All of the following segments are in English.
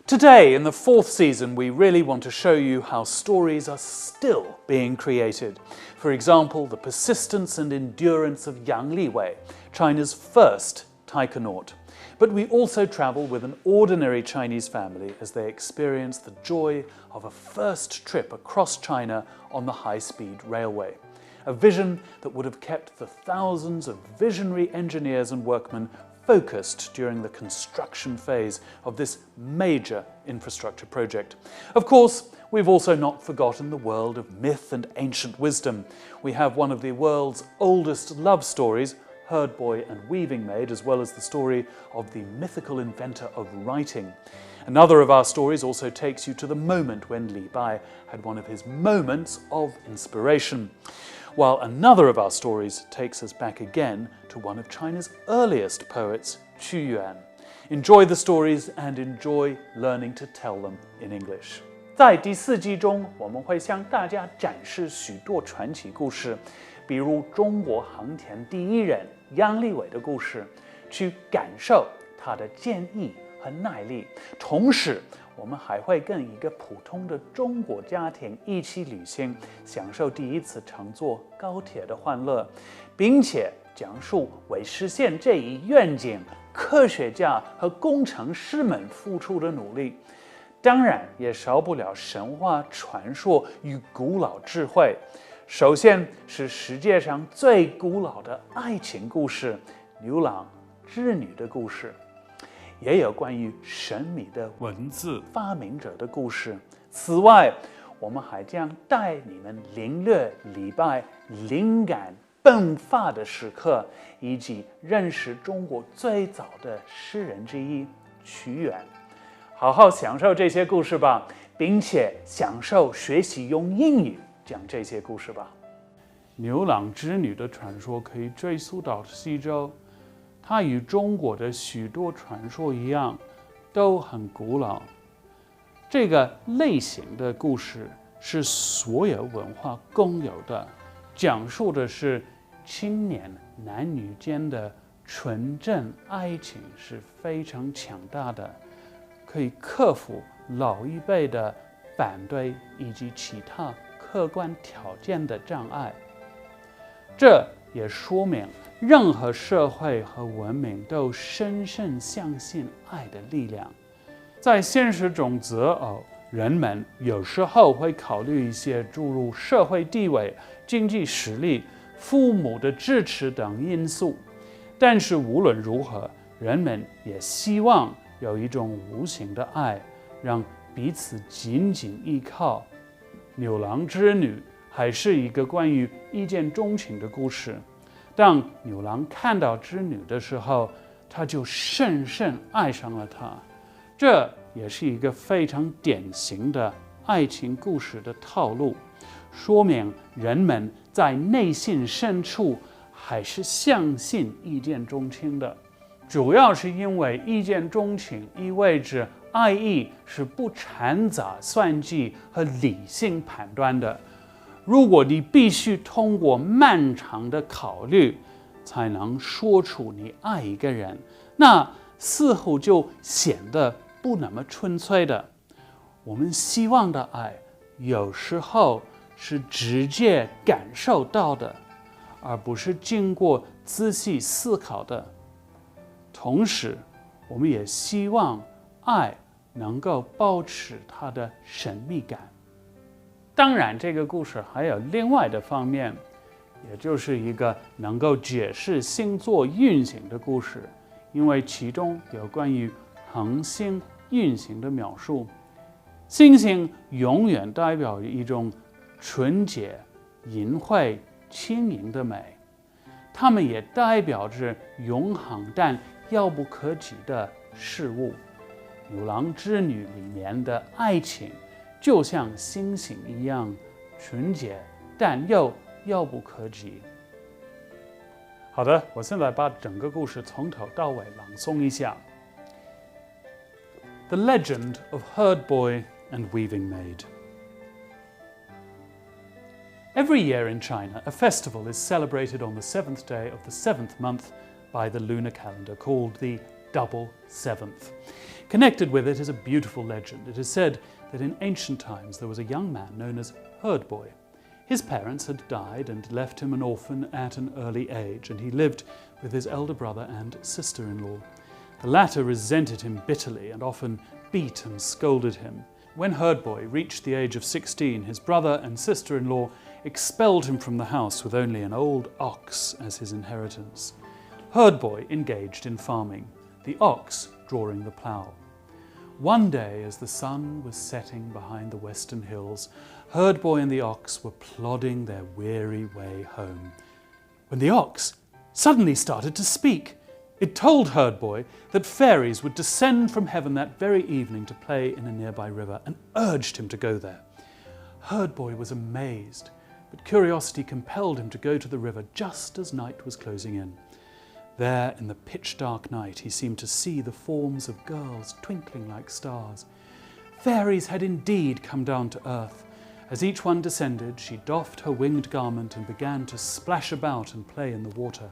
Today, in the fourth season, we really want to show you how stories are still being created. For example, the persistence and endurance of Yang Liwei, China's first taikonaut. But we also travel with an ordinary Chinese family as they experience the joy of a first trip across China on the high-speed railway. A vision that would have kept the thousands of visionary engineers and workmen focused during the construction phase of this major infrastructure project. Of course, we've also not forgotten the world of myth and ancient wisdom. We have one of the world's oldest love stories, Herdboy and Weaving Maid, as well as the story of the mythical inventor of writing. Another of our stories also takes you to the moment when Li Bai had one of his moments of inspiration, while another of our stories takes us back again to one of China's earliest poets, Qu Yuan. Enjoy the stories and enjoy learning to tell them in English. 在第四季中，我们会向大家展示许多传奇故事，比如中国航天第一人杨利伟的故事，去感受他的坚毅和耐力。同时，我们还会跟一个普通的中国家庭一起旅行，享受第一次乘坐高铁的欢乐，并且讲述为实现这一愿景，科学家和工程师们付出的努力。当然，也少不了神话传说与古老智慧。首先是世界上最古老的爱情故事——牛郎织女的故事。也有关于神秘的文字发明者的故事。此外，我们还将带你们领略李白灵感迸发的时刻，以及认识中国最早的诗人之一屈原。好好享受这些故事吧，并且享受学习用英语讲这些故事吧。牛郎织女的传说可以追溯到西周。它与中国的许多传说一样，都很古老。这个类型的故事是所有文化共有的，讲述的是青年男女间的纯真爱情是非常强大的，可以克服老一辈的反对以及其他客观条件的障碍。这也说明任何社会和文明都深深相信爱的力量。在现实中择偶，人们有时候会考虑一些诸如社会地位、经济实力、父母的支持等因素。但是无论如何，人们也希望有一种无形的爱，让彼此紧紧依靠。牛郎织女还是一个关于一见钟情的故事。当牛郎看到织女的时候，他就深深爱上了她。这也是一个非常典型的爱情故事的套路，说明人们在内心深处还是相信一见钟情的。主要是因为一见钟情意味着爱意是不掺杂算计和理性判断的。如果你必须通过漫长的考虑才能说出你爱一个人，那似乎就显得不那么纯粹的。我们希望的爱有时候是直接感受到的，而不是经过仔细思考的。同时，我们也希望爱能够保持它的神秘感。当然，这个故事还有另外的方面，也就是一个能够解释星座运行的故事，因为其中有关于恒星运行的描述。星星永远代表一种纯洁、隐晦、轻盈的美，它们也代表着永恒但遥不可及的事物。牛郎织女里面的爱情就像星星一样纯洁，但又遥不可及。好的，我现在把整个故事从头到尾朗诵一下。The Legend of Herdboy and Weaving Maid. Every year in China, a festival is celebrated on the 7th day of the 7th month by the lunar calendar called the double seventh. Connected with it is a beautiful legend. It is said that in ancient times there was a young man known as Herdboy. His parents had died and left him an orphan at an early age, and he lived with his elder brother and sister-in-law. The latter resented him bitterly and often beat and scolded him. When Herdboy reached the age of 16, his brother and sister-in-law expelled him from the house with only an old ox as his inheritance. Herdboy engaged in farming, the ox drawing the plough. One day, as the sun was setting behind the western hills, Herdboy and the ox were plodding their weary way home, when the ox suddenly started to speak. It told Herdboy that fairies would descend from heaven that very evening to play in a nearby river, and urged him to go there. Herdboy was amazed, but curiosity compelled him to go to the river just as night was closing in. There, in the pitch-dark night, he seemed to see the forms of girls twinkling like stars. Fairies had indeed come down to earth. As each one descended, she doffed her winged garment and began to splash about and play in the water.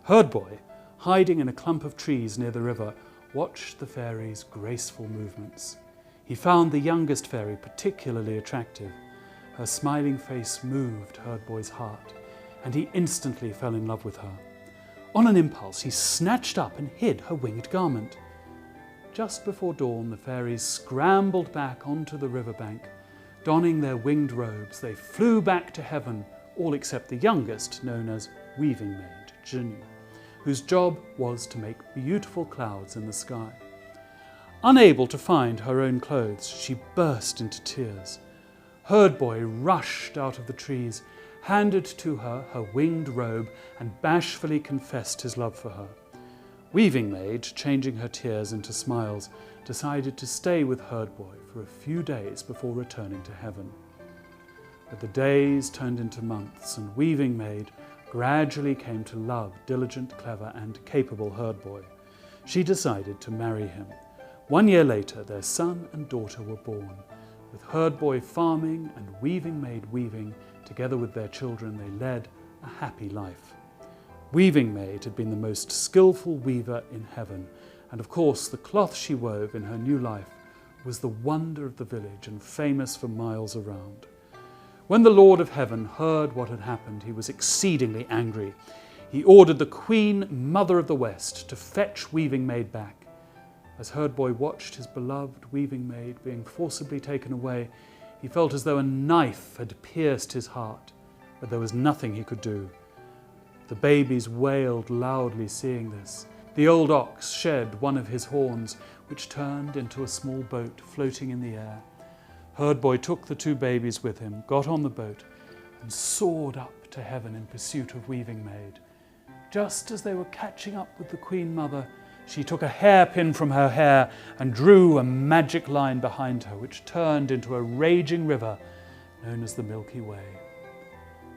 Herdboy, hiding in a clump of trees near the river, watched the fairies' graceful movements. He found the youngest fairy particularly attractive. Her smiling face moved Herdboy's heart, and he instantly fell in love with her. On an impulse, he snatched up and hid her winged garment. Just before dawn, the fairies scrambled back onto the riverbank. Donning their winged robes, they flew back to heaven, all except the youngest, known as Weaving Maid, Zhinu, whose job was to make beautiful clouds in the sky. Unable to find her own clothes, she burst into tears. Herdboy rushed out of the trees, handed to her her winged robe, and bashfully confessed his love for her. Weaving Maid, changing her tears into smiles, decided to stay with Herdboy for a few days before returning to heaven. But the days turned into months, and Weaving Maid gradually came to love diligent, clever, and capable Herdboy. She decided to marry him. 1 year later, their son and daughter were born. With Herdboy farming and Weaving Maid weaving, together with their children, they led a happy life. Weaving Maid had been the most skillful weaver in heaven, and of course the cloth she wove in her new life was the wonder of the village and famous for miles around. When the Lord of Heaven heard what had happened, he was exceedingly angry. He ordered the Queen Mother of the West to fetch Weaving Maid back. As Herdboy watched his beloved Weaving Maid being forcibly taken away, he felt as though a knife had pierced his heart, but there was nothing he could do. The babies wailed loudly seeing this. The old ox shed one of his horns, which turned into a small boat floating in the air. Herdboy took the 2 babies with him, got on the boat, and soared up to heaven in pursuit of Weaving Maid. Just as they were catching up with the Queen Mother, she took a hairpin from her hair and drew a magic line behind her, which turned into a raging river known as the Milky Way.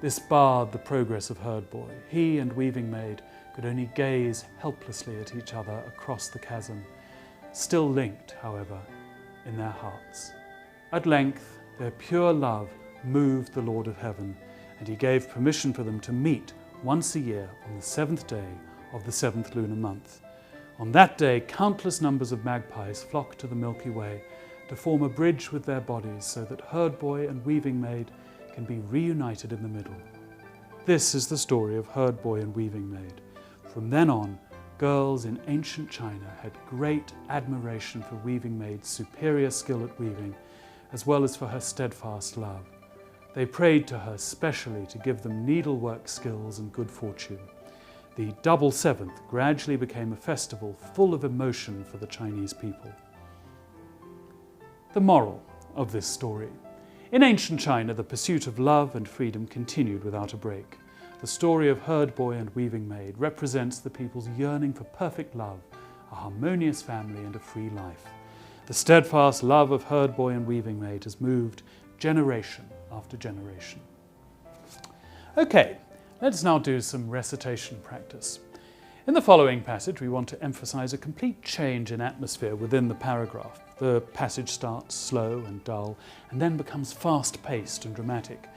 This barred the progress of Herdboy. He and Weaving Maid could only gaze helplessly at each other across the chasm, still linked, however, in their hearts. At length, their pure love moved the Lord of Heaven, and he gave permission for them to meet once a year on the 7th day of the 7th lunar month. On that day, countless numbers of magpies flock to the Milky Way to form a bridge with their bodies so that Herdboy and Weaving Maid can be reunited in the middle. This is the story of Herdboy and Weaving Maid. From then on, girls in ancient China had great admiration for Weaving Maid's superior skill at weaving, as well as for her steadfast love. They prayed to her specially to give them needlework skills and good fortune. The double seventh gradually became a festival full of emotion for the Chinese people. The moral of this story. In ancient China, the pursuit of love and freedom continued without a break. The story of Herdboy and Weaving Maid represents the people's yearning for perfect love, a harmonious family, and a free life. The steadfast love of Herdboy and Weaving Maid has moved generation after generation. Okay, let's now do some recitation practice. In the following passage, we want to emphasize a complete change in atmosphere within the paragraph. The passage starts slow and dull, and then becomes fast-paced and dramatic.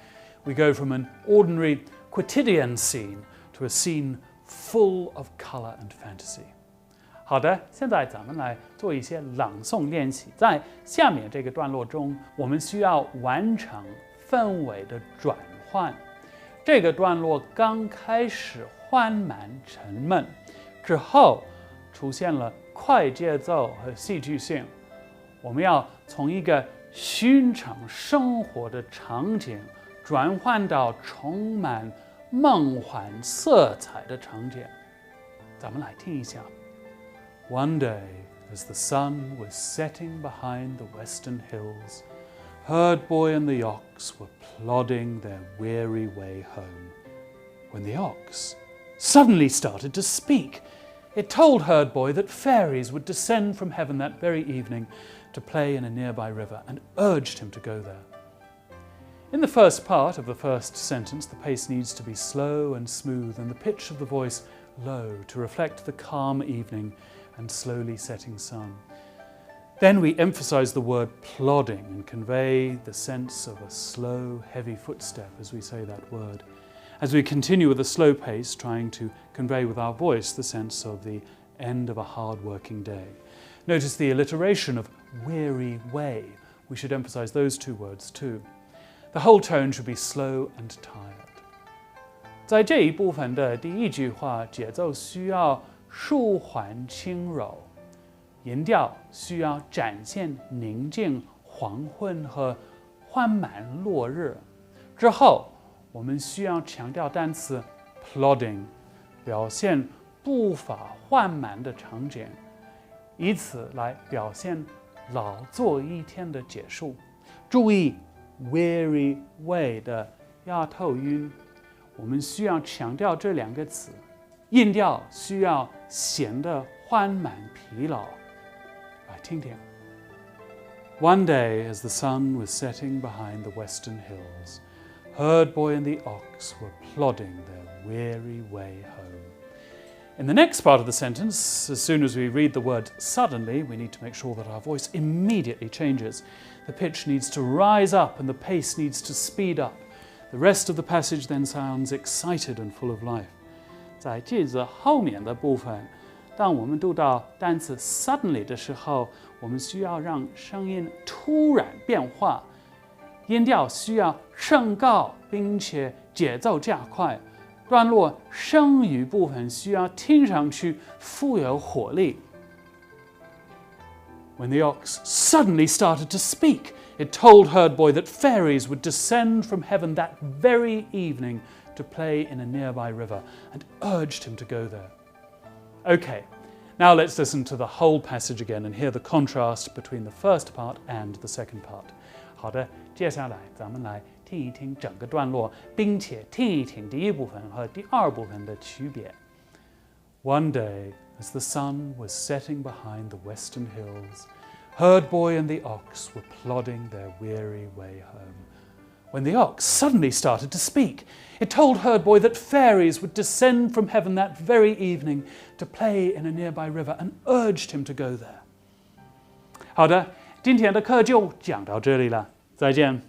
We go from an ordinary quotidian scene to a scene full of colour and fantasy. 好的，现在咱们来做一些朗诵练习。在下面这个段落中，我们需要完成氛围的转换。这个段落刚开始缓慢沉闷，之后出现了快节奏和戏剧性。我们要从一个寻常生活的场景转换到充满梦幻色彩的场景。咱们来听一下。One day, as the sun was setting behind the western hills, Herdboy and the ox were plodding their weary way home, when the ox suddenly started to speak. It told Herdboy that fairies would descend from heaven that very evening to play in a nearby river, and urged him to go there. In the first part of the first sentence, the pace needs to be slow and smooth, and the pitch of the voice low to reflect the calm evening and slowly setting sun. Then we emphasize the word plodding and convey the sense of a slow, heavy footstep as we say that word. As we continue with a slow pace, trying to convey with our voice the sense of the end of a hard-working day. Notice the alliteration of weary way. We should emphasize those two words too. The whole tone should be slow and tired. 在这一部分的第一句话，节奏需要舒缓轻柔，音调需要展现宁静、黄昏和缓慢落日。之后，我们需要强调单词 plodding， 表现步伐缓慢的场景，以此来表现劳作一天的结束。注意 weary way 的押头韵，我们需要强调这两个词。音调需要显得缓慢疲劳。来听听。One day, as the sun was setting behind the western hills, Herdboy and the ox were plodding their weary way home. In the next part of the sentence, as soon as we read the word suddenly, we need to make sure that our voice immediately changes. The pitch needs to rise up and the pace needs to speed up. The rest of the passage then sounds excited and full of life. 在句子后面的部分，当我们读到单词 suddenly 的时候，我们需要让声音突然变化，音调需要升高，并且节奏加快。段落声语部分需要听上去富有活力。When the ox suddenly started to speak, it told Herdboy that fairies would descend from heaven that very evening to play in a nearby river, and urged him to go there. Okay, now let's listen to the whole passage again and hear the contrast between the first part and the second part. 好的，接下来咱们来听一听整个段落，并且听一听第一部分和第二部分的区别。One day, as the sun was setting behind the western hills, Herdboy and the ox were plodding their weary way home, when the ox suddenly started to speak. It told Herdboy that fairies would descend from heaven that very evening to play in a nearby river, and urged him to go there. 好的，今天的课就讲到这里了，再见。